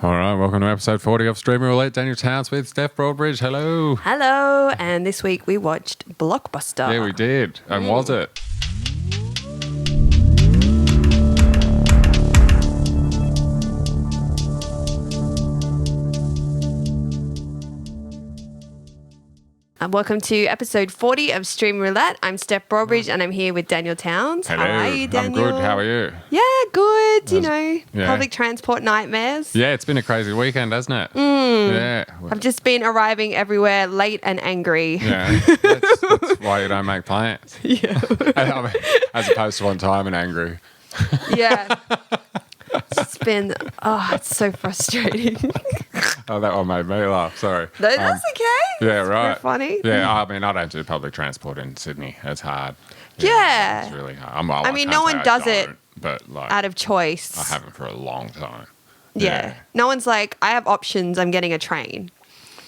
All right, welcome to episode 40 of Stream Roulette. Daniel Towns with Steph Broadbridge. Hello. Hello, and this week we watched Blockbuster. Yeah, we did. And was it? And welcome to episode 40 of Stream Roulette. I'm Steph Broadbridge, and I'm here with Daniel Towns. Hello. How are you, Daniel? I'm good. How are you? Yeah, good. Yeah. Public transport nightmares. Yeah, it's been a crazy weekend, hasn't it? Yeah. I've just been arriving everywhere late and angry. Yeah, that's why you don't make plans. Yeah. As opposed to on time and angry. Yeah. It's so frustrating. Oh, that one made me laugh. Sorry. No, that's okay. Yeah, right. It's funny. Yeah, I mean, I don't do public transport in Sydney. It's hard. Yeah. It's really hard. I mean, no one does it but like, out of choice. I haven't for a long time. Yeah. No one's like, I have options. I'm getting a train.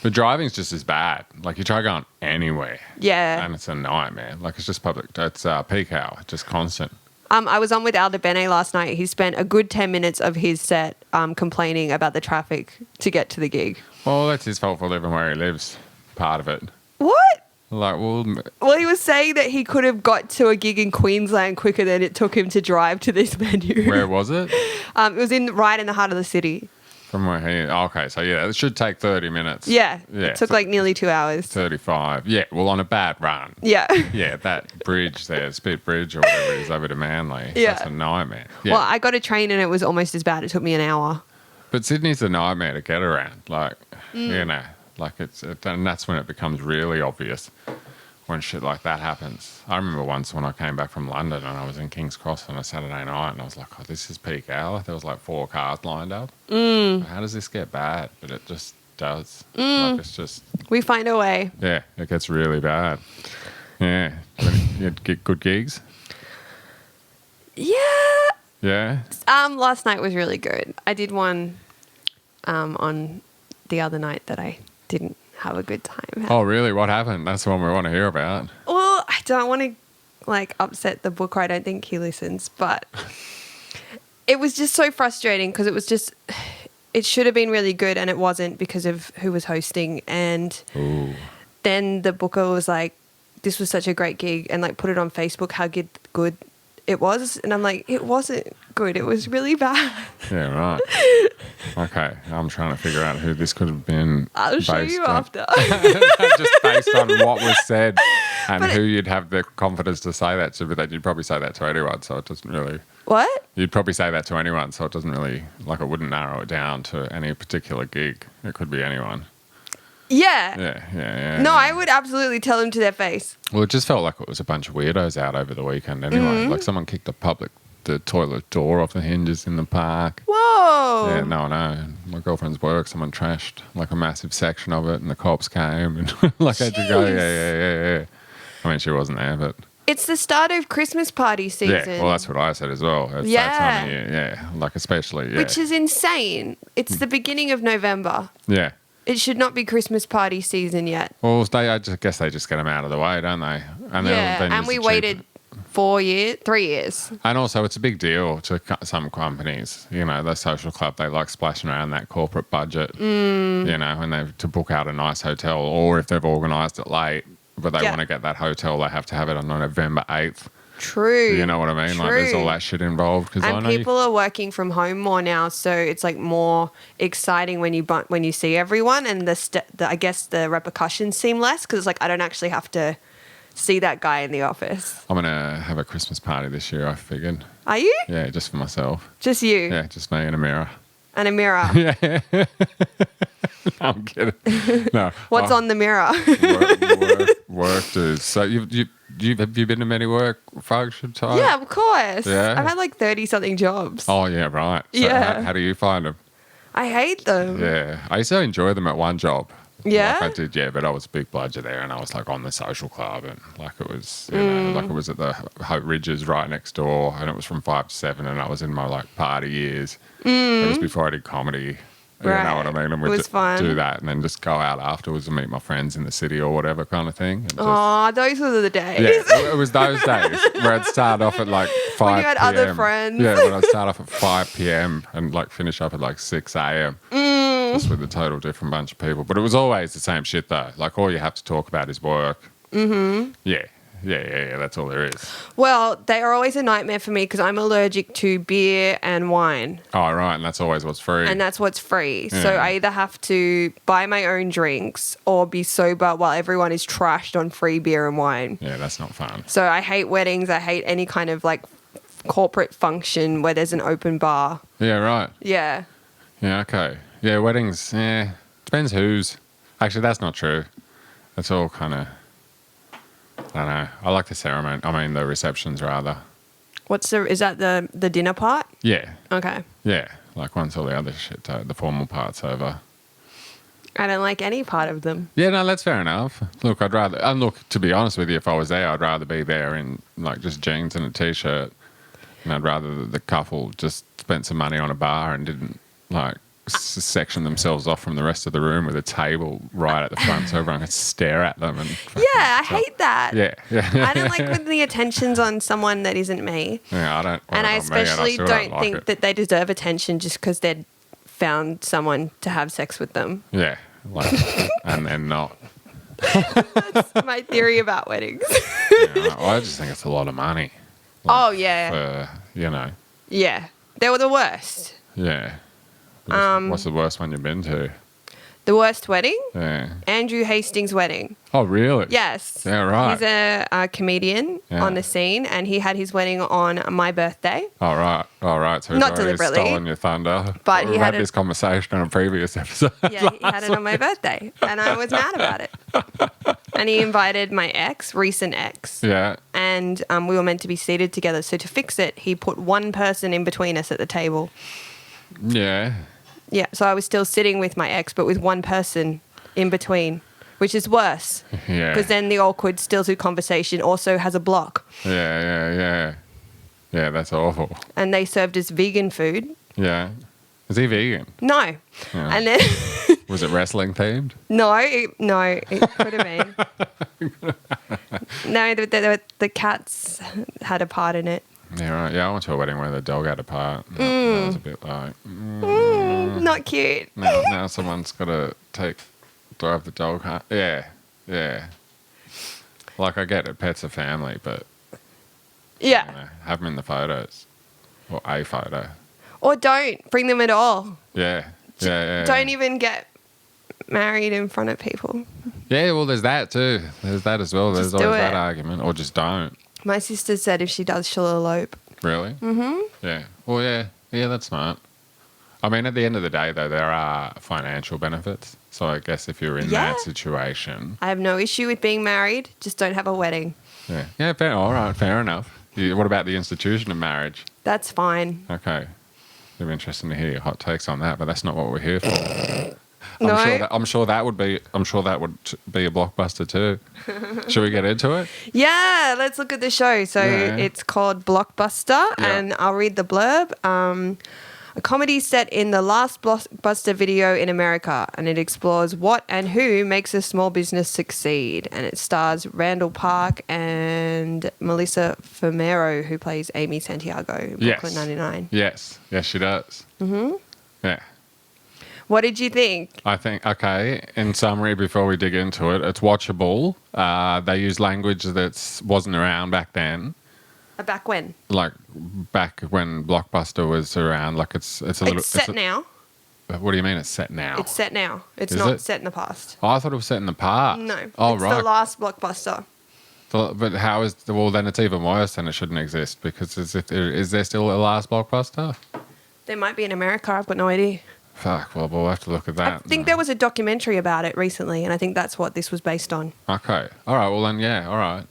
But driving's just as bad. Like, you try going anywhere. Yeah. And it's a nightmare. Like, it's just public. It's peak hour. Just constant. I was on with Aldo Bene last night. He spent a good 10 minutes of his set complaining about the traffic to get to the gig. Well, that's his fault for living where he lives. Part of it. What? Like, Well, he was saying that he could have got to a gig in Queensland quicker than it took him to drive to this venue. where was it? It was right in the heart of the city. From where he... Okay, so yeah, it should take 30 minutes. Yeah. Yeah. It took like nearly 2 hours. 35. Yeah, well, on a bad run. Yeah. Yeah, that bridge there, Spit Bridge or whatever it is over to Manly. Yeah. That's a nightmare. Yeah. Well, I got a train and it was almost as bad. It took me an hour. But Sydney's a nightmare to get around. Like, you know, like and that's when it becomes really obvious when shit like that happens. I remember once when I came back from London and I was in King's Cross on a Saturday night and I was like, oh, this is peak hour. There was like 4 cars lined up. How does this get bad? But it just does. Like, it's just... We find a way. Yeah, it gets really bad. Yeah. You get good gigs? Yeah. Yeah? Last night was really good. I did one on the other night that I didn't have a good time. Oh, really? What happened? That's the one we want to hear about. Well, I don't want to upset the booker. I don't think he listens, but it was just so frustrating because it should have been really good and it wasn't because of who was hosting. And then the booker was like, this was such a great gig, and like put it on Facebook how good it was. And I'm like, it wasn't good. It was really bad. Yeah, right. Okay, I'm trying to figure out who this could have been. I'll show you after. Just based on what was said and who you'd have the confidence to say that to, but you'd probably say that to anyone, so it doesn't really... What? You'd probably say that to anyone, so it doesn't really... Like, it wouldn't narrow it down to any particular gig. It could be anyone. Yeah. Yeah. No, I would absolutely tell them to their face. Well, it just felt like it was a bunch of weirdos out over the weekend anyway. Like, someone kicked the toilet door off the hinges in the park. Whoa. Yeah, no. My girlfriend's work, someone trashed like a massive section of it and the cops came and like I had to go, yeah. I mean, she wasn't there, but... It's the start of Christmas party season. Yeah, well, that's what I said as well. It's that time of year, yeah. Like, especially, yeah. Which is insane. It's the beginning of November. Yeah. It should not be Christmas party season yet. Well, I guess they just get them out of the way, don't they? And and we waited 3 years. And also, it's a big deal to some companies. You know, the social club, they like splashing around that corporate budget, you know, when they've to book out a nice hotel, or if they've organised it late, but they want to get that hotel, they have to have it on November 8th. True. You know what I mean? Like, there's all that shit involved. And people are working from home more now, so it's like more exciting when you see everyone, and I guess the repercussions seem less because it's like I don't actually have to see that guy in the office. I'm going to have a Christmas party this year, I figured. Are you? Yeah, just for myself. Just you? Yeah, just me and a mirror. And a mirror? Yeah. No, I'm kidding. No. What's on the mirror? Work dudes. So have you been to many work functions? Yeah, of course. Yeah. I've had like 30-something jobs. Oh, yeah, right. So yeah. How do you find them? I hate them. Yeah. I used to enjoy them at one job. Yeah? Like I did, yeah, but I was a big bludger there and I was like on the social club and like it was, you know, like it was at the Hope Ridges right next door and it was from 5 to 7 and I was in my like party years. It was before I did comedy. You know what I mean? And we'd do that and then just go out afterwards and meet my friends in the city or whatever kind of thing. Oh, those were the days. Yeah, it was those days where I'd start off at like 5 when you had PM. other friends. Yeah, when I'd start off at 5 p.m. and like finish up at like 6 a.m. just with a total different bunch of people. But it was always the same shit though. Like all you have to talk about is work. Mm-hmm. Yeah. That's all there is. Well, they are always a nightmare for me because I'm allergic to beer and wine. Oh, right. And that's always what's free. And that's what's free. Yeah. So I either have to buy my own drinks or be sober while everyone is trashed on free beer and wine. Yeah, that's not fun. So I hate weddings. I hate any kind of like corporate function where there's an open bar. Yeah, right. Yeah. Yeah, okay. Yeah, weddings, depends whose. Actually, that's not true. It's all kind of, I don't know. I like the ceremony. I mean, the receptions rather. Is that the dinner part? Yeah. Okay. Yeah. Like once all the other shit, the formal part's over. I don't like any part of them. Yeah, no, that's fair enough. Look, to be honest with you, if I was there, I'd rather be there in like just jeans and a t-shirt. And I'd rather the couple just spent some money on a bar and didn't like section themselves off from the rest of the room with a table right at the front so everyone could stare at them. And I hate that. Yeah. I don't like when the attention's on someone that isn't me. Yeah, I don't. And I especially don't like think it. that they deserve attention just because they'd found someone to have sex with them. Yeah, like, and then not. That's my theory about weddings. Yeah, I just think it's a lot of money. Oh, yeah. For, you know. Yeah. They were the worst. Yeah. What's the worst one you've been to? The worst wedding? Yeah. Andrew Hastings' wedding. Oh, really? Yes. Yeah, right. He's a comedian on the scene, and he had his wedding on my birthday. All right. So he's Not already deliberately, stolen your thunder. but We've had this conversation on a previous episode. Yeah, he had it on my birthday, and I was mad about it. And he invited my recent ex. Yeah. And we were meant to be seated together. So to fix it, he put one person in between us at the table. Yeah. Yeah, so I was still sitting with my ex, but with one person in between, which is worse. Yeah. Because then the awkward, stilted conversation also has a block. Yeah, that's awful. And they served us vegan food. Yeah. Is he vegan? No. Yeah. And then... Was it wrestling themed? No, it could have been. No, the cats had a part in it. Yeah, right. Yeah, I went to a wedding where the dog had a part. That was a bit like... Not cute. Now someone's got to drive the dog home. Yeah. Like, I get it, pets are family, but... Yeah. You know, have them in the photos. Or a photo. Or don't bring them at all. Yeah. Don't even get married in front of people. Yeah, well, there's that too. There's that as well. There's Just do always that it. argument. Or just don't. My sister said if she does, she'll elope. Really? Mm-hmm. Yeah. Well, yeah, that's smart. I mean, at the end of the day, though, there are financial benefits. So I guess if you're in that situation... I have no issue with being married. Just don't have a wedding. Yeah. Yeah, fair. All right, fair enough. What about the institution of marriage? That's fine. Okay. It'd be interesting to hear your hot takes on that, but that's not what we're here for. No. I'm sure that would be a blockbuster too. Should we get into it? Yeah, let's look at the show. So it's called Blockbuster, and I'll read the blurb. A comedy set in the last Blockbuster video in America, and it explores what and who makes a small business succeed. And it stars Randall Park and Melissa Fumero, who plays Amy Santiago in Brooklyn 99. Yes, she does. Mm-hmm. Yeah. What did you think? I think, okay, in summary, before we dig into it, it's watchable. They use language that wasn't around back then. Back when? Like back when Blockbuster was around. Like it's a little... It's set now. What do you mean it's set now? It's set now. It's Is not it? set in the past. Oh, I thought it was set in the past. No. Oh, it's right. the last Blockbuster. But how is... Well, then it's even worse and it shouldn't exist because is there still a last Blockbuster? There might be in America. I've got no idea. Fuck, well, we'll have to look at that. I think there was a documentary about it recently, and I think that's what this was based on. Okay. All right, well then, yeah, all right.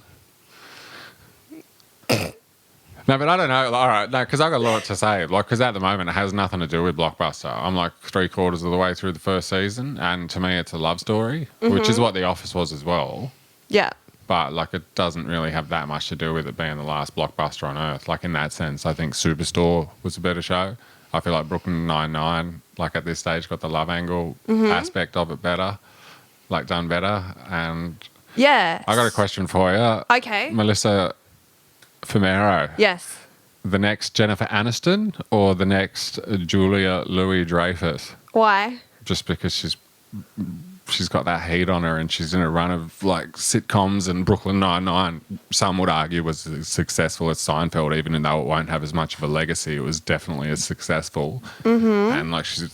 No, but I don't know. All right, no, because I've got a lot to say. Like, because at the moment, it has nothing to do with Blockbuster. I'm like 3/4 of the way through the first season, and to me, it's a love story, which is what The Office was as well. Yeah. But, like, it doesn't really have that much to do with it being the last Blockbuster on Earth. Like, in that sense, I think Superstore was a better show. I feel like Brooklyn Nine-Nine, like, at this stage, got the love angle aspect of it better. Like, done better. And Yeah. I got a question for you. Okay. Melissa Fumero. Yes. The next Jennifer Aniston or the next Julia Louis-Dreyfus? Why? just because she's got that heat on her and she's in a run of like sitcoms, and Brooklyn Nine-Nine, some would argue, was as successful as Seinfeld, even though it won't have as much of a legacy. It was definitely as successful. And like she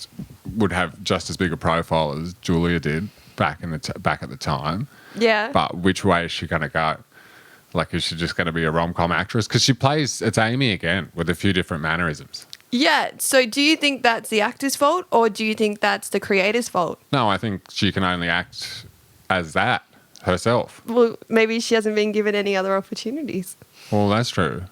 would have just as big a profile as Julia did back at the time. Yeah. But which way is she going to go? Like, is she just going to be a rom-com actress? Because it's Amy again with a few different mannerisms. Yeah. So do you think that's the actor's fault, or do you think that's the creator's fault? No, I think she can only act as that herself. Well, maybe she hasn't been given any other opportunities. Well, that's true.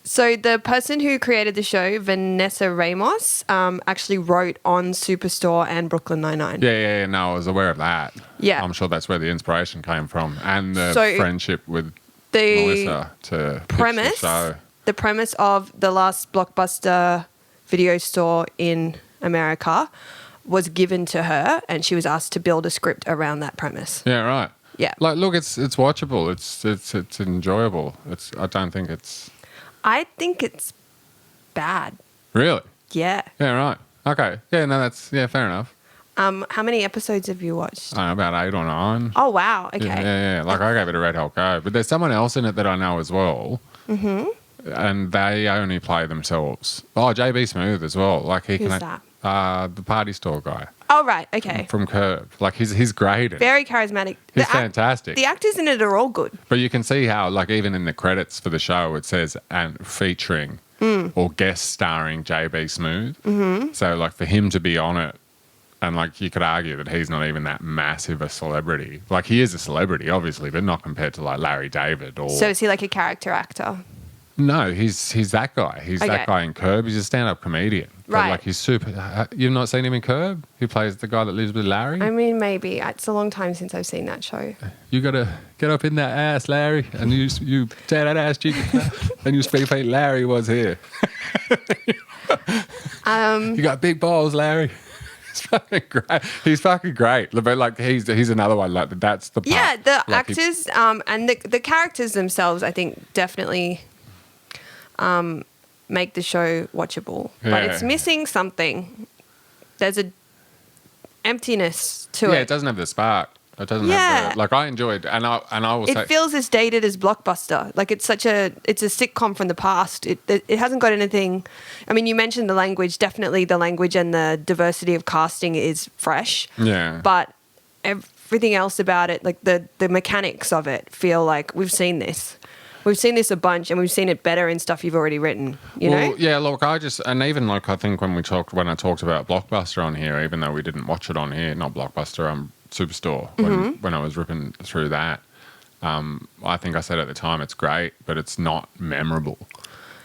So the person who created the show, Vanessa Ramos, actually wrote on Superstore and Brooklyn Nine-Nine. Yeah. No, I was aware of that. Yeah. I'm sure that's where the inspiration came from, and the So friendship with the Melissa to premise, pitch the show. the premise of the last Blockbuster video store in America was given to her, and she was asked to build a script around that premise. Yeah, right. Yeah. Like, look, it's watchable. It's enjoyable. I don't think it's I think it's bad. really. Yeah. Yeah, right. Okay. Yeah, no, fair enough. How many episodes have you watched? About 8 or 9. Oh, wow. Okay. Yeah. Like, I gave it a red hot go. But there's someone else in it that I know as well. Mm-hmm. And they only play themselves. Oh, JB Smooth as well. Like, he Who's can. that? The party store guy Oh, right. Okay. from Curb. Like, he's great. Very charismatic. He's fantastic. The actors in it are all good. But you can see how, like, even in the credits for the show, it says and featuring or guest starring JB Smooth. Mm-hmm. So, like, for him to be on it, and like you could argue that he's not even that massive a celebrity. Like, he is a celebrity, obviously, but not compared to like Larry David or. So is he like a character actor? No, he's that guy. He's that guy in Curb. He's a stand-up comedian. But Right. like, he's super. You've not seen him in Curb? He plays the guy that lives with Larry. I mean, maybe. It's a long time since I've seen that show. You got to get up in that ass, Larry, and you tear that ass cheek, and you speak like Larry was here. You got big balls, Larry. He's fucking great. He's fucking great. But like, he's another one. Like, that's the part. Yeah, the like actors and the characters themselves, I think, definitely make the show watchable. But Yeah. it's missing something. There's a emptiness to Yeah, it. it doesn't have the spark. It doesn't Yeah. have the, like, I enjoyed, and I will say, It feels as dated as Blockbuster. Like, it's a sitcom from the past. It hasn't got anything. I mean, you mentioned the language. Definitely the language and the diversity of casting is fresh. yeah. But everything else about it, like the mechanics of it, feel like we've seen this. We've seen this a bunch, and we've seen it better in stuff you've already written. You know? Yeah. Look, and even like, I think when I talked about Blockbuster on here, even though we didn't watch it on here, not Blockbuster, Superstore, when I was ripping through that, I think I said at the time it's great, but it's not memorable.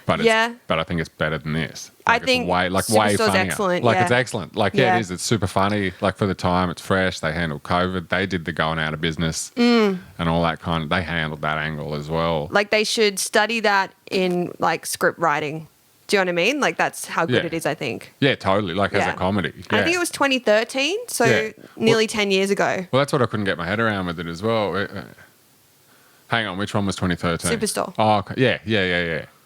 But I think it's better than this. Like, I think way Superstore's funnier. excellent. Like, yeah. it's excellent. Like, yeah, it is. It's super funny. Like, for the time, it's fresh. They handled COVID. They did the going out of business and all that kind of. They handled that angle as well. Like, they should study that in like script writing. Do you know what I mean? Like, that's how good it is, I think. Yeah, totally. Like, as a comedy. And Yeah. I think it was 2013, so nearly 10 years ago. Well, that's what I couldn't get my head around with it as well. Hang on, which one was 2013? Superstore. Oh, okay. Yeah.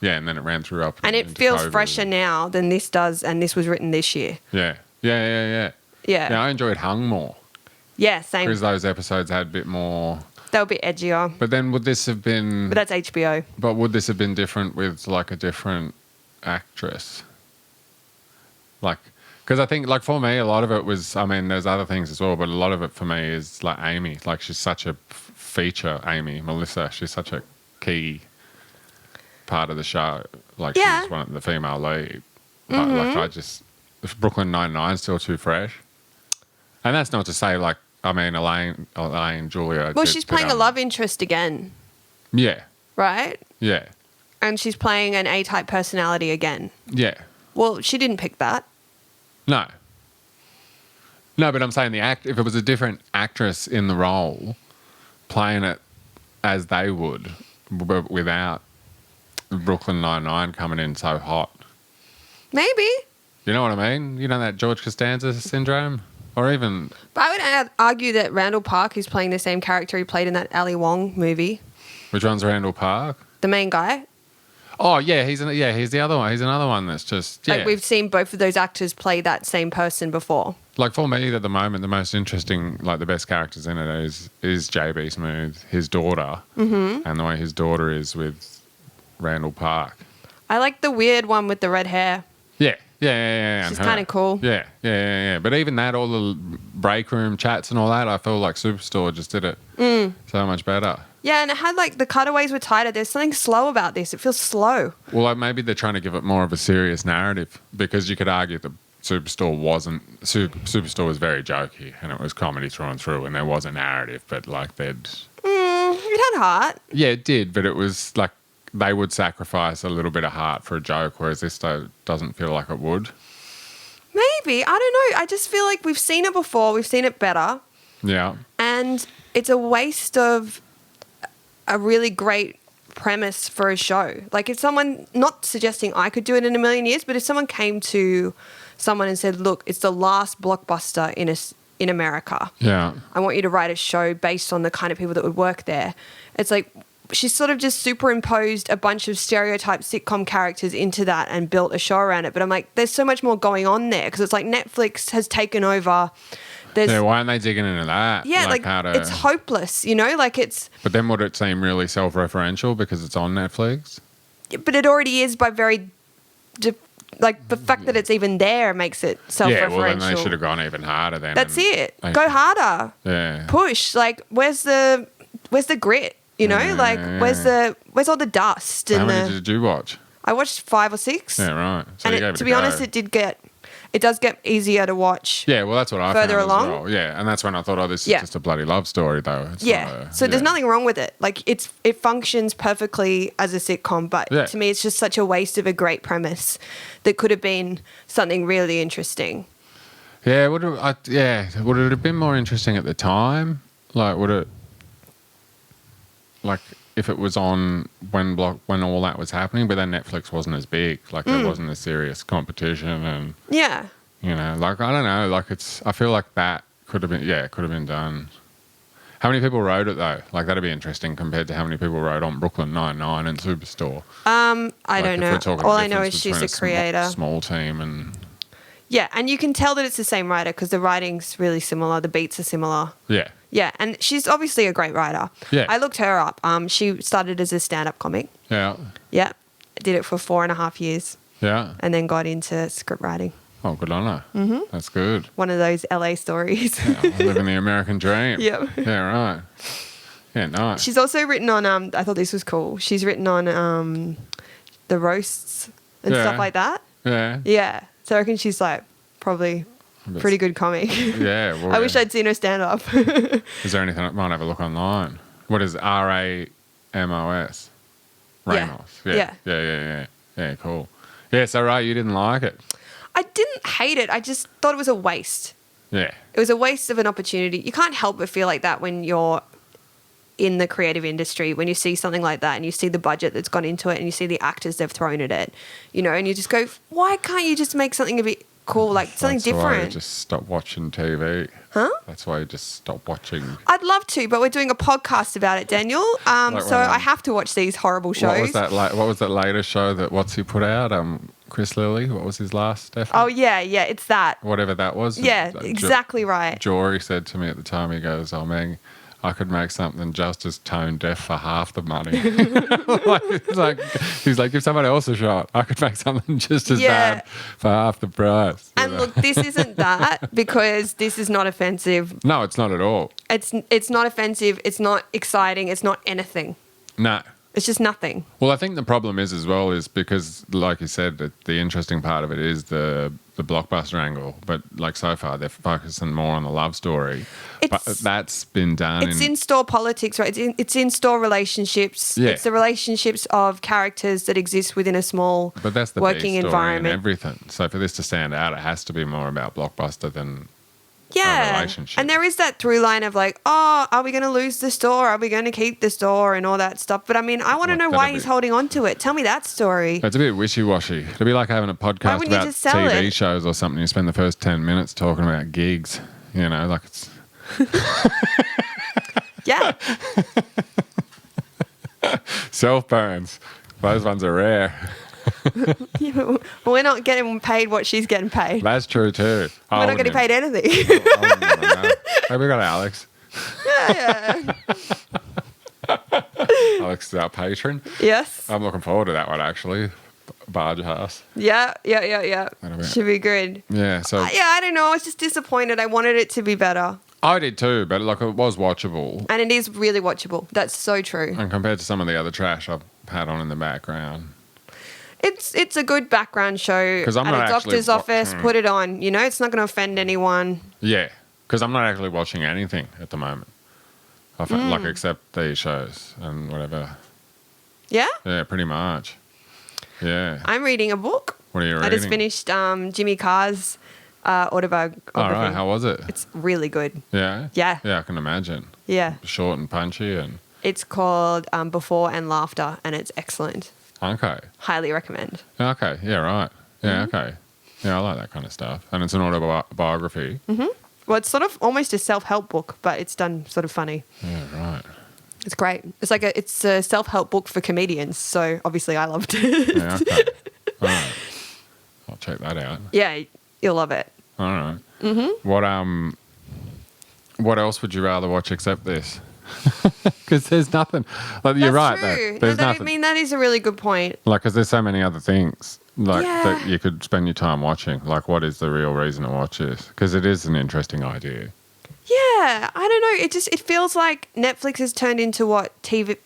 Yeah, and then it ran through up. And it into feels COVID. fresher now than this does, and this was written this year. Yeah. Yeah. Yeah, I enjoyed Hung more Yeah, same. because those episodes had a bit more. They were a bit edgier. But then would this have been? But that's HBO. But would this have been different with like a different actress? Like, because I think, like, for me, a lot of it was, I mean, there's other things as well, but a lot of it for me is like Amy. Like, she's such a feature, Amy, Melissa. She's such a key part of the show. Like, she's one of the female lead. But like, I just, Brooklyn Nine-Nine's still too fresh. And that's not to say, like, I mean, Elaine, Julia. Well, she's playing a love interest again, Yeah. right? Yeah. And she's playing an A-type personality again. Yeah. Well, she didn't pick that. No. No, but I'm saying if it was a different actress in the role, playing it as they would, but without Brooklyn Nine-Nine coming in so hot. Maybe. You know what I mean? You know that George Costanza syndrome? Or even... But I would argue that Randall Park is playing the same character he played in that Ali Wong movie. Which one's Randall Park? The main guy. Oh yeah, he's the other one. He's another one that's just Like we've seen both of those actors play that same person before. Like for me at the moment, the most interesting, like the best characters in it is JB Smooth, his daughter, and the way his daughter is with Randall Park. I like the weird one with the red hair. Yeah. She's kind of cool. Yeah. But even that, all the break room chats and all that, I feel like Superstore just did it so much better. Yeah, and it had like the cutaways were tighter. There's something slow about this. It feels slow. Well, like maybe they're trying to give it more of a serious narrative, because you could argue that Superstore wasn't. Superstore was very jokey and it was comedy through and through, and there was a narrative, but like they'd. It had heart. Yeah, it did, but it was like they would sacrifice a little bit of heart for a joke, whereas this doesn't feel like it would. Maybe. I don't know. I just feel like we've seen it before. We've seen it better. Yeah. And it's a waste of a really great premise for a show. Like if someone, not suggesting I could do it in a million years, but if someone came to someone and said, look, it's the last blockbuster in America. Yeah. I want you to write a show based on the kind of people that would work there. It's like she's sort of just superimposed a bunch of stereotype sitcom characters into that and built a show around it. But I'm like, there's so much more going on there, because it's like Netflix has taken over. Why aren't they digging into that? Yeah, like it's hopeless, you know? Like it's... But then would it seem really self-referential because it's on Netflix? But it already is by very... Like the fact that it's even there makes it self-referential. Yeah, well then they should have gone even harder then. That's it. Go harder. Yeah. Push. Like where's the grit? You know? Where's all the dust? How many did you watch? I watched 5 or 6. Yeah, right. So and to be honest, it does get easier to watch. Yeah, well, that's what I further found along. as well. Yeah, and that's when I thought, oh, this is just a bloody love story, though. It's so there's nothing wrong with it. Like it functions perfectly as a sitcom, but to me, it's just such a waste of a great premise that could have been something really interesting. Yeah, would it have been more interesting at the time? Like, would it? Like, if it was on when all that was happening, but then Netflix wasn't as big, like there wasn't a serious competition, and you know, like I don't know, like I feel like that could have been done. How many people wrote it though? Like that'd be interesting compared to how many people wrote on Brooklyn Nine-Nine and Superstore. I don't know. All I know is she's a creator. Small team and. Yeah, and you can tell that it's the same writer because the writing's really similar. The beats are similar. Yeah. Yeah, and she's obviously a great writer. Yeah. I looked her up. She started as a stand-up comic. Yeah. Yeah. Did it for 4.5 years. Yeah. And then got into script writing. Oh, good on her. Mm-hmm. That's good. One of those LA stories. Yeah, living the American dream. Yep. Yeah, right. Yeah, nice. She's also written on, I thought this was cool, she's written on the roasts and stuff like that. Yeah. Yeah. So I reckon she's like probably pretty good comic. Yeah. Well, I wish I'd seen her stand up. Is there anything? I might have a look online. What is Ramos? Ramos. Yeah. Yeah, cool. Yeah, so right, you didn't like it. I didn't hate it. I just thought it was a waste. Yeah. It was a waste of an opportunity. You can't help but feel like that when you're in the creative industry, when you see something like that and you see the budget that's gone into it and you see the actors they've thrown at it, you know, and you just go, why can't you just make something a bit cool, like something different? That's why you just stop watching TV. Huh? That's why you just stop watching. I'd love to, but we're doing a podcast about it, Daniel. So I have to watch these horrible shows. What was that latest show that he put out? Chris Lilly. What was his last? Steph? Oh yeah, it's that. Whatever that was. Yeah, exactly right. Jory said to me at the time, he goes, "Oh man, I could make something just as tone deaf for half the money." He's like, give someone else a shot. I could make something just as bad for half the price. And look, this isn't that, because this is not offensive. No, it's not at all. It's not offensive. It's not exciting. It's not anything. No. It's just nothing. Well, I think the problem is because, like you said, the interesting part of it is the blockbuster angle. But like so far, they're focusing more on the love story. But that's been done. It's in-store politics, right? It's in-store relationships. Yeah. It's the relationships of characters that exist within a small but that's the working environment. And everything. So for this to stand out, it has to be more about blockbuster than a relationship. And there is that through line of like, oh, are we going to lose the store? Are we going to keep the store and all that stuff? But I mean, I want to know why he's holding on to it. Tell me that story. It's a bit wishy-washy. It'd be like having a podcast about TV shows or something. You spend the first 10 minutes talking about gigs. You know, like it's... Yeah. Self-burns. Those ones are rare. Well, we're not getting paid what she's getting paid. That's true too. We're not getting paid anything. Hey, we got Alex. Yeah. Alex is our patron. Yes. I'm looking forward to that one, actually. Barge House. Yeah. That'll be- Should be good. Yeah, so Yeah, I don't know. I was just disappointed. I wanted it to be better. I did too, but like it was watchable. And it is really watchable. That's so true. And compared to some of the other trash I've had on in the background. It's a good background show 'Cause I'm at not a doctor's actually office. Put it on. You know, it's not going to offend anyone. Yeah, because I'm not actually watching anything at the moment. Like except these shows and whatever. Yeah? Yeah, pretty much. Yeah. I'm reading a book. What are you reading? I just finished Jimmy Carr's autobiography. All right, how was it? It's really good. Yeah? Yeah. Yeah, I can imagine. Yeah. Short and punchy and... It's called Before and Laughter, and it's excellent. Okay. Highly recommend. Okay, yeah, right. Yeah, okay. Yeah, I like that kind of stuff. And it's an autobiography. Well, it's sort of almost a self-help book, but it's done sort of funny. Yeah, right. It's great. It's a self-help book for comedians, so obviously I loved it. Yeah, okay. All right. I'll check that out. Yeah, you'll love it. All right. What else would you rather watch except this? Because there's nothing. Like, you're right. True. There's I nothing. mean, that is a really good point. Like, because there's so many other things like Yeah. that you could spend your time watching. Like, what is the real reason to watch this? Because it is an interesting idea. Yeah, I don't know. It feels like Netflix has turned into what TV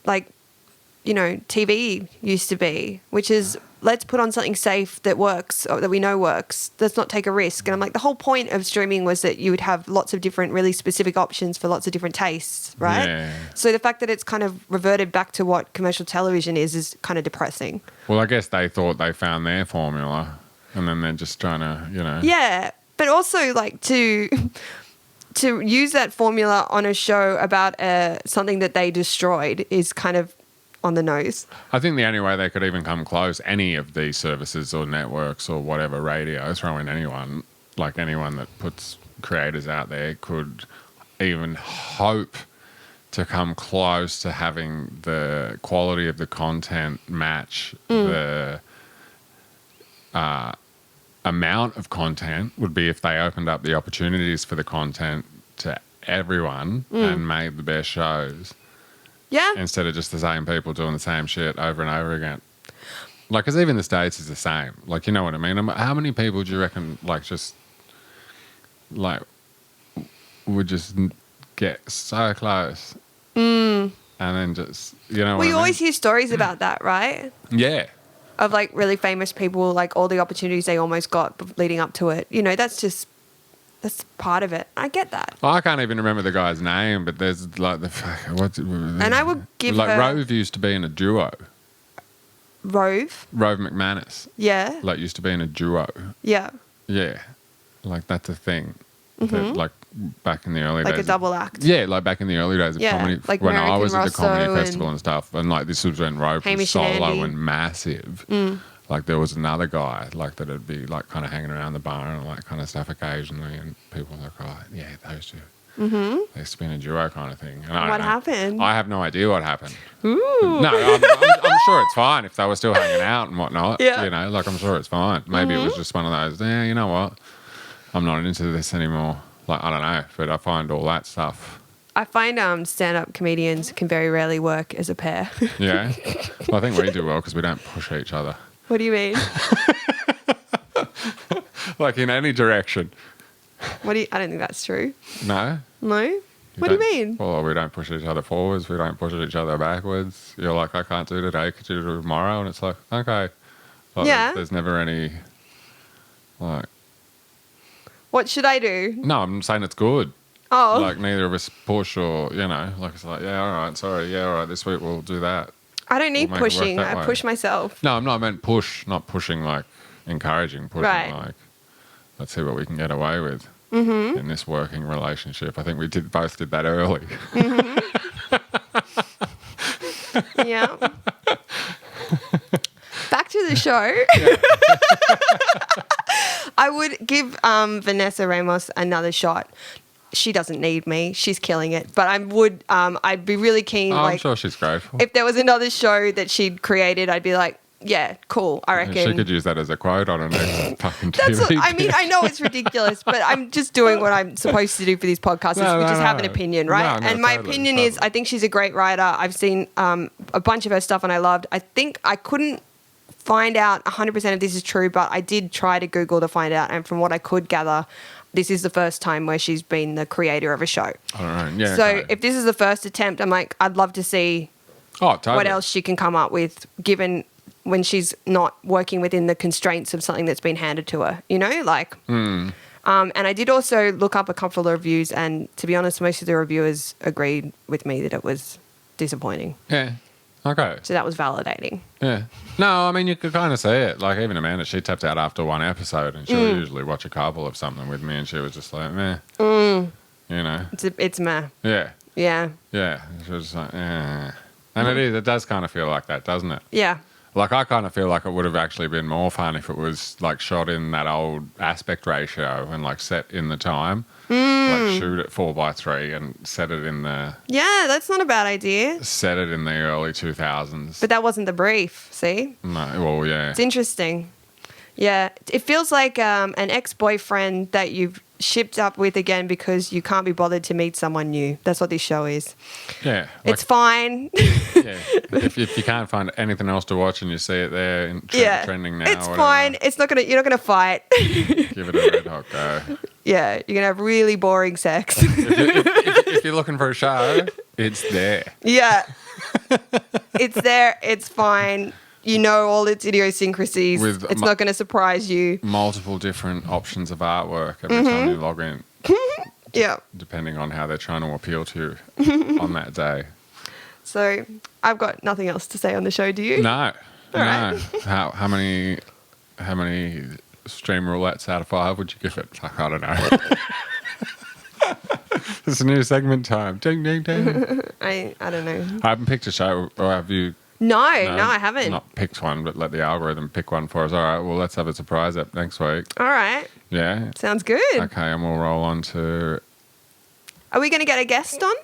used to be, which is let's put on something safe that works or that we know works. Let's not take a risk. And I'm like, the whole point of streaming was that you would have lots of different, really specific options for lots of different tastes, right? Yeah. So the fact that it's kind of reverted back to what commercial television is kind of depressing. Well, I guess they thought they found their formula, and then they're just trying to, Yeah, but also like to use that formula on a show about something that they destroyed is kind of on the nose. I think the only way they could even come close, any of these services or networks or whatever, radio, throw in anyone, like anyone that puts creators out there could even hope to come close to having the quality of the content match the amount of content would be if they opened up the opportunities for the content to everyone and made the best shows. Yeah. Instead of just the same people doing the same shit over and over again. Like, because even the States is the same. Like, you know what I mean? How many people do you reckon, like, just, like, would just get so close and then just, you know what I mean? You always hear stories about that, right? Yeah. Of, like, really famous people, like, all the opportunities they almost got leading up to it. You know, that's part of it. I get that. I can't even remember the guy's name, but there's, like, And I would give like, her... Rove used to be in a duo. Rove? Rove McManus. Yeah. Like, used to be in a duo. Yeah. Yeah. Like, that's a thing. That, like, back in the early days. Like a double act. Yeah, like back in the early days of Yeah, comedy. like when I American was at the comedy Rosso festival and stuff. And, like, this was when Rove was Hamish and solo Andy. and massive. Like, there was another guy, like, that would be, like, kind of hanging around the bar and all that kind of stuff occasionally. And people were like, oh, yeah, those two. They used to be in a duo kind of thing. And I don't What know. happened? I have no idea what happened. Ooh. No, I'm sure it's fine if they were still hanging out and whatnot. Yeah. You know, like, I'm sure it's fine. Maybe it was just one of those, yeah, you know what? I'm not into this anymore. Like, I don't know, but I find all that stuff. I find stand-up comedians can very rarely work as a pair. Yeah. Well, I think we do well because we don't push each other. What do you mean? Like, in any direction. I don't think that's true. No? No? What do you don't- mean? Well, we don't push each other forwards. We don't push each other backwards. You're like, I can't do today. Could you do tomorrow? And it's like, okay. Like, Yeah. There's never any, like... What should I do? No, I'm saying it's good. Oh. Like, neither of us push or, you know, like, it's like, yeah, all right, sorry, yeah, all right, this week we'll do that. I don't need We'll make it work pushing. that I way. push myself. No, I meant push, not pushing like encouraging, pushing Right. like, let's see what we can get away with in this working relationship. I think we both did that early. Yeah. Back to the show. I would give Vanessa Ramos another shot. she doesn't need me. She's killing it. But I'd be really keen. I'm sure she's grateful. If there was another show that she'd created, I'd be like, yeah, cool. I reckon She could use that as a quote on her next fucking TV. I mean, I know it's ridiculous, but I'm just doing what I'm supposed to do for these podcasts. We just have an opinion, right? And my opinion is, I think she's a great writer. I've seen a bunch of her stuff and I loved. I think I couldn't find out 100% if this is true, but I did try to Google to find out. And from what I could gather, this is the first time where she's been the creator of a show. All right. Yeah. So if this is the first attempt, I'm like, I'd love to see what else she can come up with, given when she's not working within the constraints of something that's been handed to her, you know, like. And I did also look up a couple of reviews, and to be honest, most of the reviewers agreed with me that it was disappointing. Yeah. Okay. So that was validating. Yeah. No, I mean, you could kind of see it. Like, even Amanda, she tapped out after one episode, and she would usually watch a couple of something with me, and she was just like, meh. You know? It's meh. Yeah. Yeah. Yeah. She was just like, eh. And it does kind of feel like that, doesn't it? Yeah. Like, I kind of feel like it would have actually been more fun if it was, like, shot in that old aspect ratio and, like, set in the time. Like, shoot it 4:3 and set it in the... Yeah, that's not a bad idea. Set it in the early 2000s. But that wasn't the brief, see? No, well, yeah. It's interesting. Yeah. It feels like an ex-boyfriend that you've shipped up with again because you can't be bothered to meet someone new. That's what this show is. Yeah. Like, it's fine. Yeah. If you can't find anything else to watch and you see it there in trending now, it's fine. You're not gonna fight. Give it a red hot go. Yeah, you're gonna have really boring sex. If you're looking for a show, it's there. Yeah, it's there. It's fine. You know all its idiosyncrasies. It's not going to surprise you. Multiple different options of artwork every time you log in. Yeah. Depending on how they're trying to appeal to you on that day. So I've got nothing else to say on the show. Do you? No. All right. How many stream roulettes out of 5 would you give it? Like, I don't know. It's a new segment time. Ding, ding, ding. I don't know. I haven't picked a show, or have you? No, I haven't. Not picked one, but let the algorithm pick one for us. All right, well, let's have a surprise up next week. All right. Yeah. Sounds good. Okay, and we'll roll on to... Are we going to get a guest on?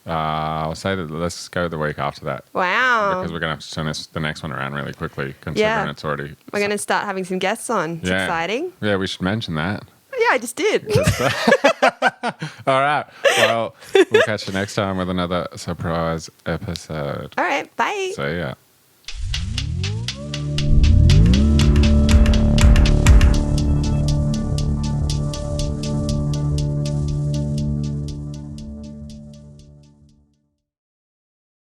I'll say that let's go the week after that. Wow. Because we're going to have to turn the next one around really quickly, considering it's already... We're going to start having some guests on. It's exciting. Yeah, we should mention that. Yeah, I just did. All right. Well, we'll catch you next time with another surprise episode. All right. Bye. See ya.